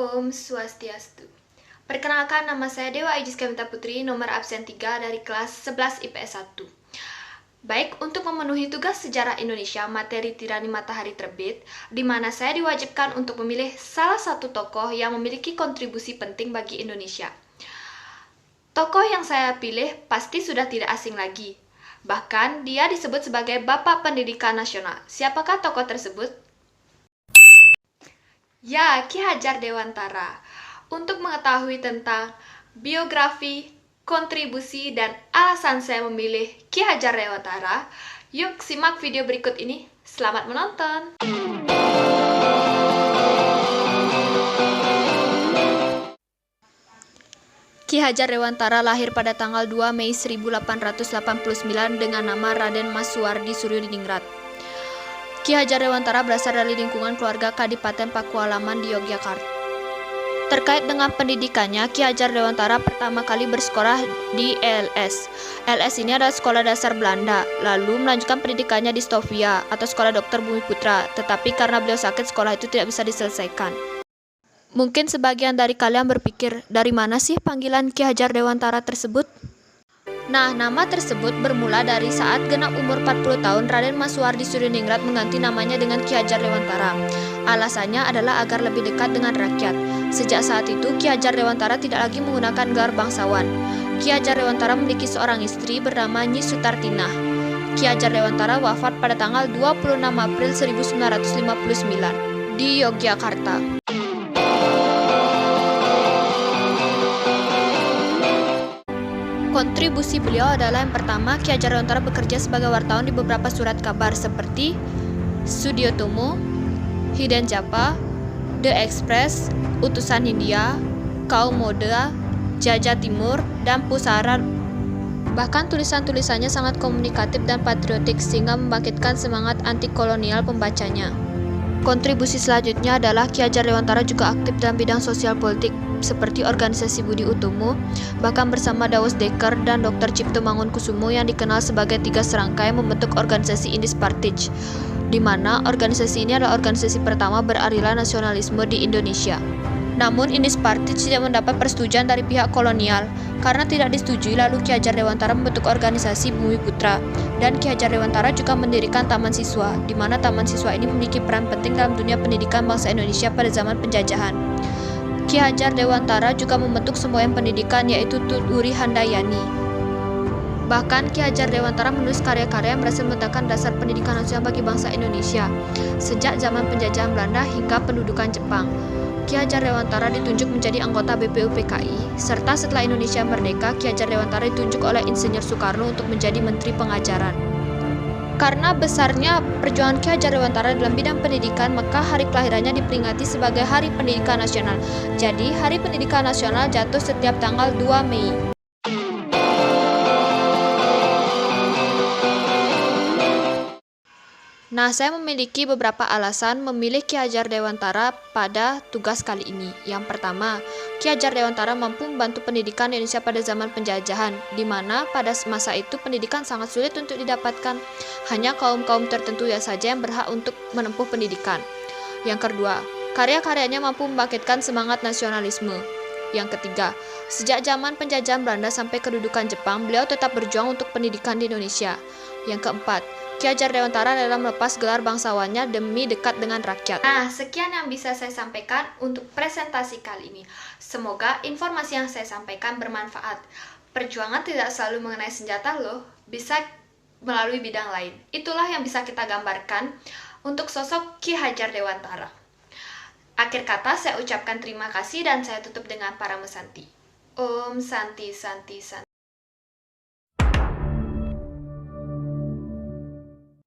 Om Swastiastu. Perkenalkan, nama saya Dewa Aijis Kavita Putri, nomor absen 3 dari kelas 11 IPS 1. Baik, untuk memenuhi tugas sejarah Indonesia materi Tirani Matahari Terbit, di mana saya diwajibkan untuk memilih salah satu tokoh yang memiliki kontribusi penting bagi Indonesia. Tokoh yang saya pilih pasti sudah tidak asing lagi. Bahkan, dia disebut sebagai Bapak Pendidikan Nasional. Siapakah tokoh tersebut? Ya, Ki Hajar Dewantara. Untuk mengetahui tentang biografi, kontribusi, dan alasan saya memilih Ki Hajar Dewantara, yuk simak video berikut ini. Selamat menonton! Ki Hajar Dewantara lahir pada tanggal 2 Mei 1889 dengan nama Raden Mas Suwardi Suryodiningrat. Ki Hajar Dewantara berasal dari lingkungan keluarga Kadipaten Pakualaman di Yogyakarta. Terkait dengan pendidikannya, Ki Hajar Dewantara pertama kali bersekolah di LS. LS ini adalah sekolah dasar Belanda, lalu melanjutkan pendidikannya di Stovia atau Sekolah Dokter Bumiputra, tetapi karena beliau sakit, sekolah itu tidak bisa diselesaikan. Mungkin sebagian dari kalian berpikir, dari mana sih panggilan Ki Hajar Dewantara tersebut? Nah, nama tersebut bermula dari saat genap umur 40 tahun, Raden Mas Suwardi Suryodiningrat mengganti namanya dengan Ki Hajar Dewantara. Alasannya adalah agar lebih dekat dengan rakyat. Sejak saat itu, Ki Hajar Dewantara tidak lagi menggunakan gelar bangsawan. Ki Hajar Dewantara memiliki seorang istri bernama Nyi Sutartinah. Ki Hajar Dewantara wafat pada tanggal 26 April 1959 di Yogyakarta. Kontribusi beliau adalah yang pertama, Ki Hajar Dewantara bekerja sebagai wartawan di beberapa surat kabar seperti Sudiotomo, Hidden Japa, The Express, Utusan Hindia, Kaum Muda, Jajah Timur, dan Pusara. Bahkan tulisan-tulisannya sangat komunikatif dan patriotik sehingga membangkitkan semangat anti-kolonial pembacanya. Kontribusi selanjutnya adalah Ki Hajar Dewantara juga aktif dalam bidang sosial politik seperti organisasi Budi Utomo, bahkan bersama Dawes Dekker dan Dr. Cipto Mangunkusumo yang dikenal sebagai tiga serangkai membentuk organisasi Indis Partij, di mana organisasi ini adalah organisasi pertama beraliran nasionalisme di Indonesia. Namun Indis Partij tidak mendapat persetujuan dari pihak kolonial. Karena tidak disetujui, lalu Ki Hajar Dewantara membentuk organisasi Bumiputra, dan Ki Hajar Dewantara juga mendirikan Taman Siswa, di mana Taman Siswa ini memiliki peran penting dalam dunia pendidikan bangsa Indonesia pada zaman penjajahan. Ki Hajar Dewantara juga membentuk semboyan pendidikan yaitu Tut-Uri Handayani. Bahkan Ki Hajar Dewantara menulis karya-karya yang berhasil meletakkan dasar pendidikan nasional bagi bangsa Indonesia sejak zaman penjajahan Belanda hingga pendudukan Jepang. Ki Hajar Dewantara ditunjuk menjadi anggota BPUPKI, serta setelah Indonesia merdeka, Ki Hajar Dewantara ditunjuk oleh Insinyur Soekarno untuk menjadi Menteri Pengajaran. Karena besarnya perjuangan Ki Hajar Dewantara dalam bidang pendidikan, maka hari kelahirannya diperingati sebagai Hari Pendidikan Nasional. Jadi, Hari Pendidikan Nasional jatuh setiap tanggal 2 Mei. Nah, saya memiliki beberapa alasan memilih Ki Hajar Dewantara pada tugas kali ini. Yang pertama, Ki Hajar Dewantara mampu membantu pendidikan Indonesia pada zaman penjajahan, di mana pada masa itu pendidikan sangat sulit untuk didapatkan. Hanya kaum-kaum tertentu saja yang berhak untuk menempuh pendidikan. Yang kedua, karya-karyanya mampu membangkitkan semangat nasionalisme. Yang ketiga, sejak zaman penjajahan Belanda sampai kedudukan Jepang, beliau tetap berjuang untuk pendidikan di Indonesia. Yang keempat, Ki Hajar Dewantara dalam melepas gelar bangsawannya demi dekat dengan rakyat. Nah, sekian yang bisa saya sampaikan untuk presentasi kali ini. Semoga informasi yang saya sampaikan bermanfaat. Perjuangan tidak selalu mengenai senjata loh, bisa melalui bidang lain. Itulah yang bisa kita gambarkan untuk sosok Ki Hajar Dewantara. Akhir kata saya ucapkan terima kasih dan saya tutup dengan Parama Santi. Om Santi Santi Santi.